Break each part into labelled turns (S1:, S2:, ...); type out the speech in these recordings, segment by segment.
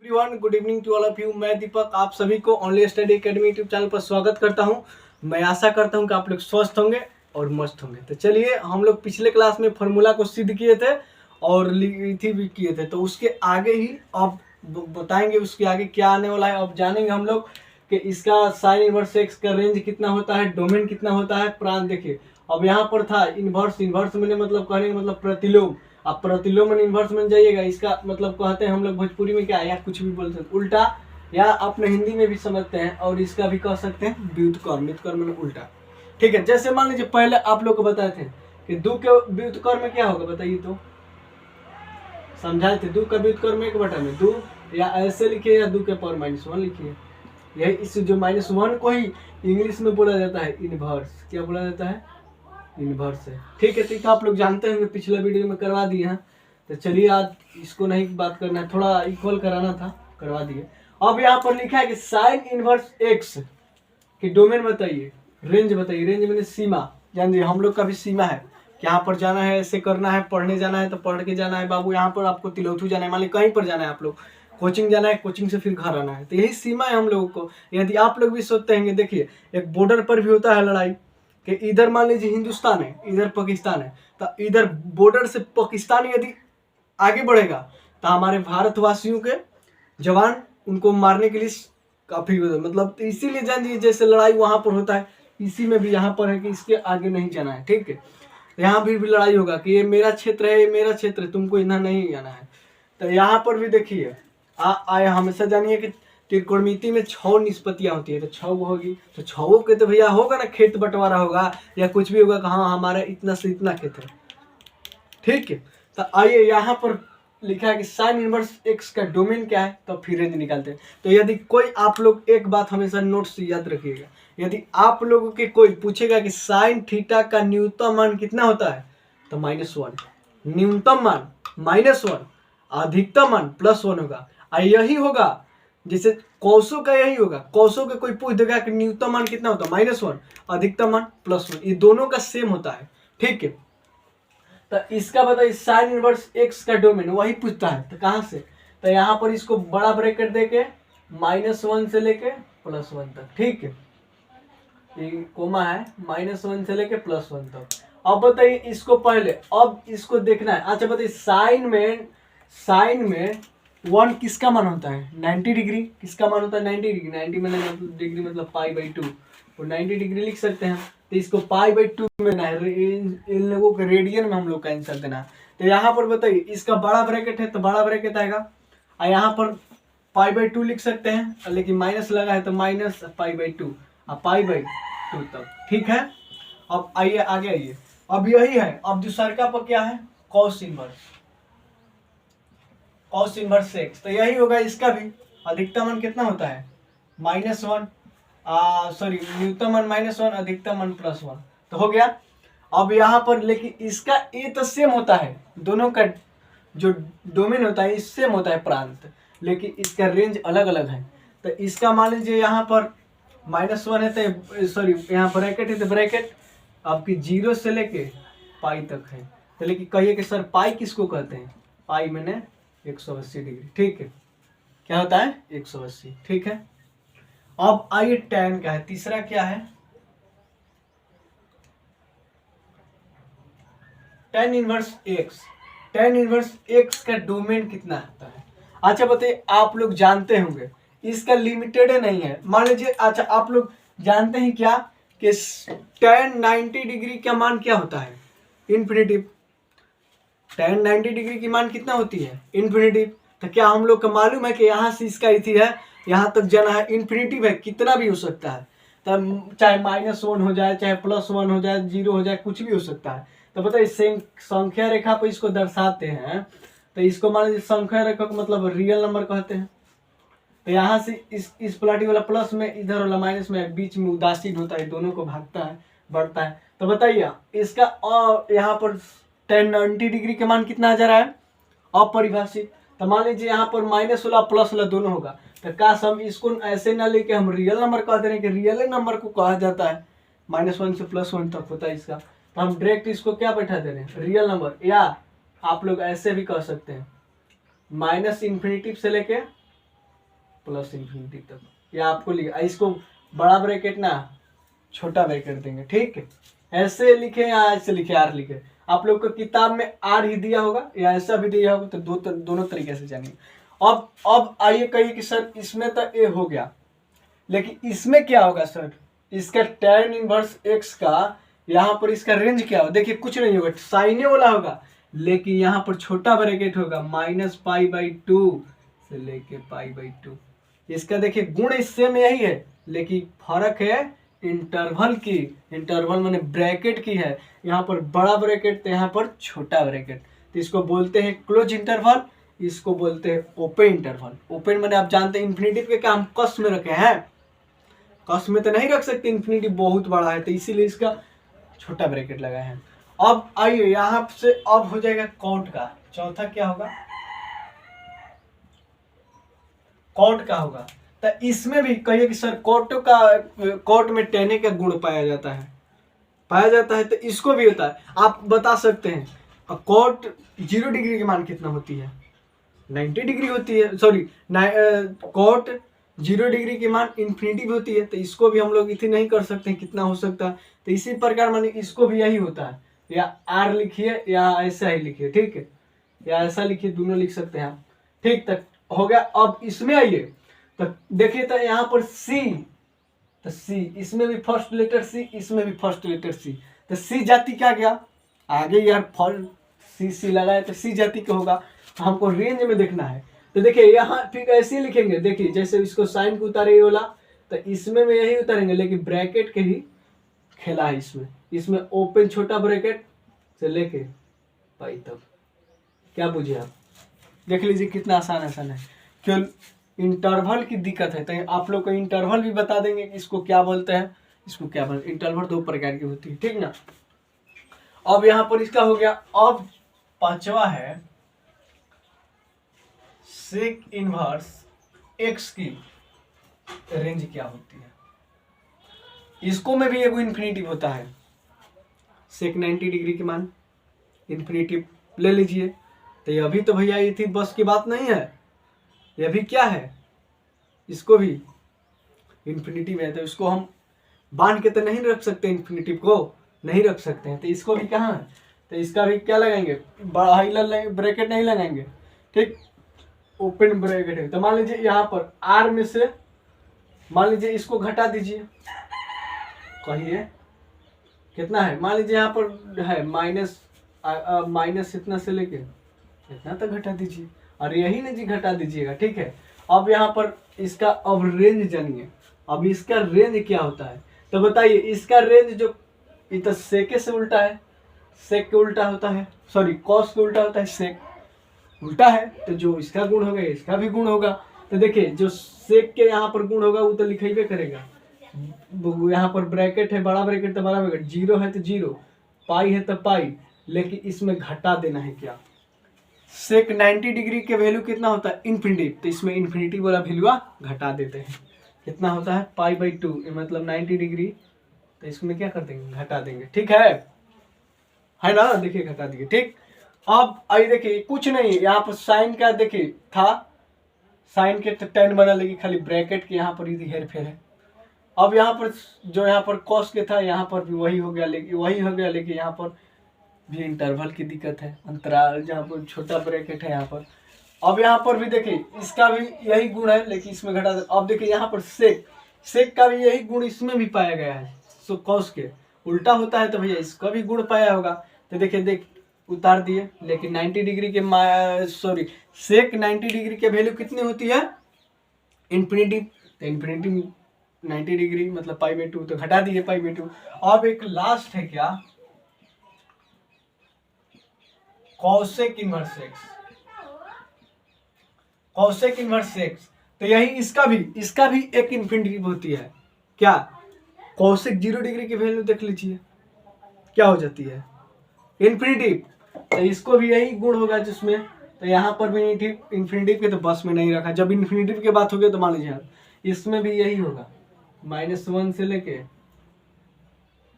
S1: Everyone, good evening to all of you. मैं दीपक आप सभी को only study academy YouTube channel पर स्वागत करता हूं। मैं आशा करता हूं कि आप लोग स्वस्थ होंगे और मस्त होंगे। तो चलिए, हम लोग पिछले क्लास में फार्मूला को सिद्ध किए थे और थी भी किए थे, तो उसके आगे ही अब बताएंगे उसके आगे क्या आने वाला है। अब जानेंगे हम लोग कि इसका साइन इनवर्स एक्स का रेंज कितना होता है, डोमेन कितना होता है, प्रांत। देखिए, अब यहाँ पर था इनवर्स। इनवर्स मैंने मतलब कहने का मतलब प्रतिलोम। आप प्रतिलोम में इन्वर्स में जाइएगा, इसका मतलब कहते हैं हम लोग भोजपुरी में क्या, या कुछ भी बोल सकते, उल्टा, या अपने हिंदी में भी समझते हैं और इसका भी कह सकते हैं व्युत्क्रम। व्युत्क्रम में उल्टा, ठीक है। जैसे मान लीजिए पहले आप लोग को बताए थे कि दो के व्युत्क्रम में क्या होगा, बताइए तो। समझाए थे दो का व्युत्क्रम एक बटा में दो, या ऐसे लिखिए या दो के पावर -1 लिखिए। यही इस जो -1 को ही इंग्लिश में बोला जाता है इनवर्स। क्या बोला जाता है? इनवर्स है, ठीक है। तो आप लोग जानते होंगे, पिछले वीडियो में करवा दिए हैं। तो चलिए, आज इसको नहीं बात करना है, थोड़ा इक्वल कराना था, करवा दिए। अब यहाँ पर लिखा है कि साइन इनवर्स एक्स की डोमेन बताइए, रेंज बताइए। रेंज मैंने सीमा, जान लीजिए हम लोग का भी सीमा है कि यहाँ पर जाना है, ऐसे करना है, पढ़ने जाना है तो पढ़ के जाना है बाबू। यहाँ पर आपको तिलौथू जाना है, मान ली कहीं पर जाना है, आप लोग कोचिंग जाना है, कोचिंग से फिर घर आना है। तो यही सीमा है हम लोगों को। यदि आप लोग भी सोचते हैं, देखिए एक बॉर्डर पर भी होता है लड़ाई, कि इधर मान लीजिए हिंदुस्तान है, इधर पाकिस्तान है, तो इधर बॉर्डर से पाकिस्तान यदि आगे बढ़ेगा तो हमारे भारतवासियों के जवान उनको मारने के लिए काफी मतलब, तो इसीलिए जान लीजिए जैसे लड़ाई वहां पर होता है, इसी में भी यहाँ पर है कि इसके आगे नहीं जाना है, ठीक है। यहाँ भी लड़ाई होगा कि ये मेरा क्षेत्र है, ये मेरा क्षेत्र है, तुमको इधर नहीं आना है। तो यहाँ पर भी देखिए, आए हमेशा जानिए कि त्रिकोणमिति में 6 निष्पत्तियां होती है, तो 6 होगी, तो 6 के तो भैया होगा ना, खेत बंटवारा होगा या कुछ भी होगा कि हाँ हमारा इतना से इतना खेत है, ठीक है। तो आइए, यहाँ पर लिखा है कि साइन इनवर्स एक्स का डोमेन क्या है, तो फिर रेंज निकालते हैं। तो यदि कोई, आप लोग एक बात हमेशा नोट से याद रखिएगा, यदि आप लोगों के कोई पूछेगा कि साइन थीटा का न्यूनतम मान कितना होता है, तो -1। न्यूनतम मान -1, अधिकतम मान +1 होगा। और यही होगा जैसे कौशो का, यही होगा। कौशो के कोई पूछ देगा कि न्यूनतम मान कितना होता है, -1, अधिकतम मान +1, ये दोनों का सेम होता है, ठीक है। तो इसका बताइए साइन इनवर्स एक्स का डोमेन वही पूछता है, तो कहाँ से? तो यहाँ पर इसको बड़ा ब्रैकेट देके -1 से लेके +1 तक, ठीक है। ये कोमा है, -1 से लेके +1 तक। अब बताइए इसको पहले, अब इसको देखना है। अच्छा बताइए, साइन में 1 किसका मान होता है? 90 डिग्री। किसका मान होता है? 90 डिग्री। 90 में डिग्री मतलब π/2, और 90 डिग्री लिख सकते हैं। तो इसको π/2 में ना है, इन लोगों के रेडियन में हम लोग का आंसर देना है। तो यहाँ पर बताइए, इसका बड़ा ब्रैकेट है तो बड़ा ब्रैकेट आएगा, और यहाँ पर π/2 लिख सकते हैं, लेकिन माइनस लगा है तो -π/2 और π/2 तक, ठीक है। अब आइए आगे आइए, अब यही है। अब दूसरा पर क्या है? Cos inverse. Cos inverse x, तो यही होगा इसका भी। अधिकतम मान कितना होता है? -1, सॉरी, न्यूनतम मान -1, अधिकतम मान +1, तो हो गया। अब यहाँ पर लेकिन इसका ये तो सेम होता है, दोनों का जो डोमेन होता है इस सेम होता है, प्रांत, लेकिन इसका रेंज अलग अलग है। तो इसका मान लीजिए यहाँ पर -1 है, तो सॉरी यहाँ ब्रैकेट है, तो ब्रैकेट आपकी 0 से लेके पाई तक है। तो लेकिन कहिए कि सर पाई किसको कहते हैं? पाई मैंने 180 डिग्री, ठीक है। क्या होता है? 180, ठीक है। अब आइए tan का है, तीसरा क्या है? tan inverse x. tan inverse x का डोमेन कितना होता है? अच्छा बताइए, आप लोग जानते होंगे इसका लिमिटेड नहीं है, मान लीजिए। अच्छा, आप लोग जानते हैं क्या कि tan 90 डिग्री का मान क्या होता है? इन्फिनिटिव। tan 90 डिग्री की मान कितना होती है? इन्फिनिटिव। तो क्या हम लोग को मालूम है कि यहाँ से इसका इति है, यहाँ तक जाना है, इन्फिनिटिव है, कितना भी हो सकता है। तब चाहे -1 हो जाए, चाहे +1 हो जाए, 0 हो जाए, कुछ भी हो सकता है। तो बताइए, संख्या रेखा पर इसको दर्शाते हैं, तो इसको मान लीजिए संख्या रेखा को मतलब रियल नंबर कहते हैं। तो यहाँ से इस प्लाटी वाला प्लस में, इधर वाला माइनस में, बीच में उदासीन होता है, दोनों को भागता है, बढ़ता है। तो बताइए इसका यहाँ पर tan 90 डिग्री के मान कितना आ जा रहा है? अपरिभाषित। तो मान लीजिए यहाँ पर माइनस वाला प्लस वाला दोनों होगा, तो काश हम इसको ऐसे ना लेके हम रियल नंबर कह दे रहे हैं कि रियल नंबर को कहा जाता है, -1 से +1 तक होता है इसका। तो हम डायरेक्ट इसको क्या बैठा दे रहे हैं? Real number. या आप लोग ऐसे भी कह सकते हैं, -इन्फिनिटिव से लेके प्लस इन्फिनिटी तक। या आपको लिखा इसको बड़ा ब्रैकेट ना छोटा ब्रैकेट देंगे, ठीक है। ऐसे लिखे या ऐसे लिखे, आर लिखे, आप लोग को किताब में आर ही दिया होगा या ऐसा भी दिया होगा, तो दोनों तरीके से जानिए। अब आइए कहिए कि सर इसमें तो ए हो गया, लेकिन इसमें क्या होगा सर, इसका tan इनवर्स x का यहाँ पर इसका रेंज क्या होगा। देखिए कुछ नहीं होगा, साइने वाला होगा, लेकिन यहाँ पर छोटा ब्रैकेट होगा -π/2 से लेके π/2। इसका देखिए गुण सेम यही है, लेकिन फर्क है इंटरवल की। इंटरवल माने ब्रैकेट की है, यहाँ पर बड़ा ब्रैकेट तो यहाँ पर छोटा ब्रैकेट। तो इसको बोलते हैं क्लोज इंटरवल, इसको बोलते हैं ओपन इंटरवल। ओपन माने आप जानते हैं इन्फिनिटी के क्या हम कस में रखे हैं, कस में तो नहीं रख सकते, इन्फिनिटी बहुत बड़ा है, तो इसीलिए इसका छोटा ब्रैकेट लगाए हैं। अब आइए यहाँ से अब हो जाएगा कॉट का, चौथा क्या होगा, कॉट का होगा। तो इसमें भी कहिए कि सर कॉट में टेने का गुण पाया जाता है, तो इसको भी होता है। आप बता सकते हैं कॉट 0 डिग्री की मान कितना होती है, 90 डिग्री होती है, सॉरी कॉट 0 डिग्री की मान इन्फिनिटी भी होती है। तो इसको भी हम लोग इतनी नहीं कर सकते हैं, कितना हो सकता है। तो इसी प्रकार माने इसको भी यही होता है, या आर लिखिए या ऐसा ही लिखिए, ठीक है, या ऐसा लिखिए, दोनों लिख सकते हैं आप, ठीक। तक हो गया। अब इसमें आइए तो देखिए, तो यहाँ पर सी, तो सी इसमें भी फर्स्ट लेटर सी, इसमें भी फर्स्ट लेटर सी, तो सी जाति क्या गया आगे यार, फर्स्ट सी लगाए तो सी जाति का होगा। हमको रेंज में देखना है, तो देखिए यहाँ फिर ऐसे ही लिखेंगे। देखिए जैसे इसको साइन को उतारे ये वाला, तो इसमें में यही उतारेंगे, लेकिन ब्रैकेट के ही खेला है इसमें ओपन छोटा ब्रैकेट से लेके पाई तक। क्या बुझे आप, देख लीजिए कितना आसान है। केवल इंटरवल की दिक्कत है, तो आप लोग को इंटरवल भी बता देंगे कि इसको क्या बोलते हैं, इसको क्या बोलते हैं। इंटरवल 2 प्रकार की होती है, ठीक ना। अब यहाँ पर इसका हो गया। अब पांचवा है सेक इनवर्स x की रेंज क्या होती है। इसको में भी एगो इन्फिनिटी होता है, सेक 90 डिग्री की मान इन्फिनिटी ले लीजिए। तो ये अभी तो भैया ये थी बस की बात नहीं है, ये भी क्या है, इसको भी इन्फिनिटी में है। तो इसको हम बांध के तो नहीं रख सकते, इन्फिनिटी को नहीं रख सकते हैं, तो इसको भी कहाँ है, तो इसका भी क्या लगाएंगे, बड़ा ब्रैकेट नहीं लगाएंगे, ठीक, ओपन ब्रैकेट है। तो मान लीजिए यहाँ पर आर में से मान लीजिए इसको घटा दीजिए, कहिए कितना है, मान लीजिए यहाँ पर है माइनस इतना से लेके इतना तक घटा दीजिए, और यही ना जी घटा दीजिएगा, ठीक है। अब यहाँ पर इसका अब रेंज जानिए। अब इसका रेंज क्या होता है, तो बताइए इसका रेंज जो इतना सेके से उल्टा है, सेक के उल्टा होता है, सॉरी कॉस के उल्टा होता है, सेक उल्टा है, तो जो इसका गुण होगा इसका भी गुण होगा। तो देखिए जो सेक के यहाँ पर गुण होगा वो तो लिखेबे करेगा। यहाँ पर ब्रैकेट है, बड़ा ब्रैकेट तो बड़ा ब्रैकेट, 0 है तो 0, पाई है तो पाई, लेकिन इसमें घटा देना है क्या, सेक 90 डिग्री के वैल्यू कितना होता है, इन्फिनिटी, तो इसमें इन्फिनिटी वाला वैल्यू घटा देते हैं, कितना होता है π/2, मतलब 90 डिग्री, तो इसमें क्या कर देंगे, घटा देंगे, ठीक है ना, देखिए घटा दिए, ठीक। अब आइए देखिए कुछ नहीं, यहाँ पर साइन का देखिए था, साइन के तो 10 बना, लेकिन खाली ब्रैकेट के यहाँ पर ही हेर फेर है। अब यहाँ पर जो यहाँ पर कॉस के था, यहाँ पर भी वही हो गया, लेकिन यहाँ पर भी इंटरवल की दिक्कत है, अंतराल जहाँ पर छोटा ब्रैकेट है यहाँ पर। अब यहाँ पर भी देखिए इसका भी यही गुण है, लेकिन इसमें घटा दे। अब देखिए यहाँ पर सेक का भी यही गुण इसमें भी पाया गया है, सो कॉस के उल्टा होता है, तो भैया इसका भी गुण पाया होगा। तो देखिए उतार दिए, लेकिन 90 डिग्री के सेक 90 डिग्री के वैल्यू कितनी होती है, इन्फिनिटी, तो इन्फिनिटी 90 डिग्री मतलब π/2, तो घटा दिए π/2। अब एक लास्ट है क्या, कॉसेक इनवर्स x, तो यही इसका भी एक इन्फिनिटी होती है। क्या, कॉसेक 0 डिग्री की वैल्यू देख लीजिए क्या हो जाती है, इन्फिनिटी, तो इसको भी यही गुण होगा जिसमें, तो यहाँ पर भी इन्फिनिटी के तो बस में नहीं रखा। जब इन्फिनिटी की बात होगी तो मान लीजिए इसमें भी यही होगा, -1 से लेके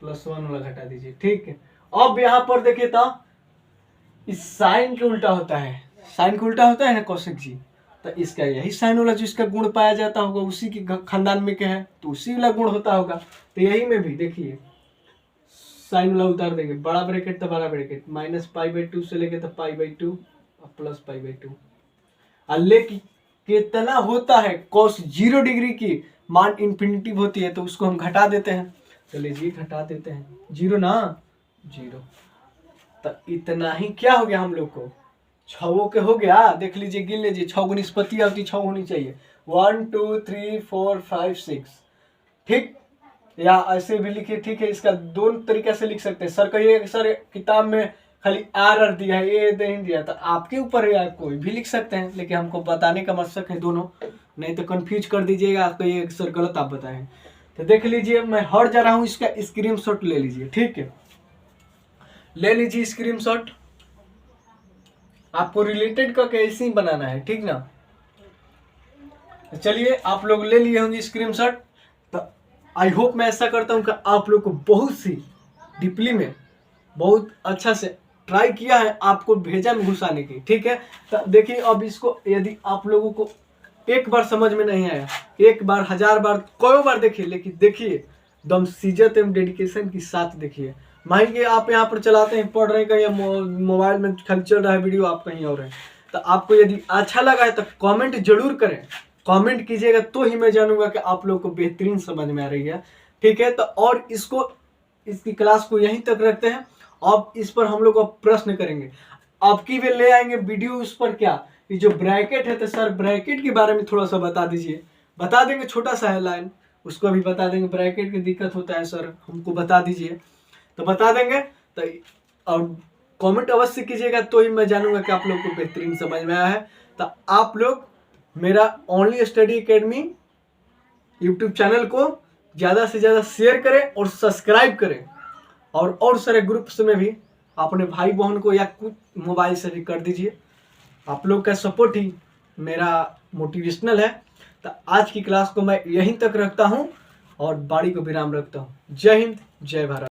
S1: +1 वाला घटा दीजिए, ठीक है। अब यहाँ पर देखिए तो इस साइन के उल्टा होता है, साइन के उल्टा होता है ना कॉसेक जी, तो इसका यही साइन वाला जो इसका गुण पाया जाता होगा उसी के खानदान में क्या है, तो उसी वाला गुण होता होगा। तो यही में भी देखिए साइन वाला उतार देंगे, बड़ा ब्रैकेट तो बड़ा ब्रैकेट, -π/2 से लेके तो π/2 और +π/2। अल्ले की कितना होता है cos 0 डिग्री की मान इन्फिनिटिव होती है, तो उसको हम घटा देते हैं। तो लीजिए घटा देते हैं, 0 ना 0, तो इतना ही क्या हो गया हम लोग को, 6 के हो गया। देख लीजिए, गिन लीजिए, 6 को निष्पत्ति होती 6 होनी चाहिए, 1 2 3 4 5 6, ठीक। या ऐसे भी लिखिए, ठीक है। इसका दोनों तरीके से लिख सकते हैं। सर कहिए सर किताब में खाली आर दिया है, ए नहीं दिया, तो आपके ऊपर है, आप कोई भी लिख सकते हैं, लेकिन हमको बताने का मकसद है दोनों, नहीं तो कंफ्यूज कर दीजिएगा, आपको ये सर गलत आप बताएं। तो देख लीजिए, मैं हट जा रहा हूँ, इसका स्क्रीनशॉट ले लीजिए, ठीक है, ले लीजिए स्क्रीनशॉट। आपको रिलेटेड का कैसे ही बनाना है, ठीक ना। तो चलिए, आप लोग ले लिए होंगे स्क्रीनशॉट। तो आई होप मैं ऐसा करता हूँ कि आप लोग को बहुत सी डीपली में बहुत अच्छा से ट्राई किया है आपको भेजा में घुसाने की, ठीक है। तो देखिए, अब इसको यदि आप लोगों को एक बार समझ में नहीं आया, एक बार, 1000 बार, कई बार देखिए, लेकिन देखिए दम सीजत एवं डेडिकेशन के साथ देखिए। मान के आप यहाँ पर चलाते हैं, पढ़ रहे हैं, कहीं मोबाइल में खाली चल रहा है वीडियो, आप कहीं और हैं, तो आपको यदि अच्छा लगा है तो कमेंट जरूर करें, कमेंट कीजिएगा, तो ही मैं जानूंगा कि आप लोग को बेहतरीन समझ में आ रही है, ठीक है। तो और इसकी क्लास को यहीं तक रखते हैं। अब इस पर हम लोग अब प्रश्न करेंगे, आपकी भी ले आएंगे वीडियो उस पर, क्या ये जो ब्रैकेट है, तो सर ब्रैकेट के बारे में थोड़ा सा बता दीजिए, बता देंगे, छोटा सा है लाइन, उसको भी बता देंगे, ब्रैकेट की दिक्कत होता है सर हमको बता दीजिए, तो बता देंगे। तो और कमेंट अवश्य कीजिएगा, तो ही मैं जानूंगा कि आप लोग को बेहतरीन समझ में आया है। तो आप लोग मेरा only study academy YouTube channel को ज़्यादा से ज़्यादा शेयर करें और सब्सक्राइब करें, और सारे ग्रुप्स में भी अपने भाई बहन को या कुछ मोबाइल से भी कर दीजिए। आप लोग का सपोर्ट ही मेरा मोटिवेशनल है। तो आज की क्लास को मैं यहीं तक रखता हूं और बाड़ी को विराम रखता हूं। जय हिंद, जय भारत।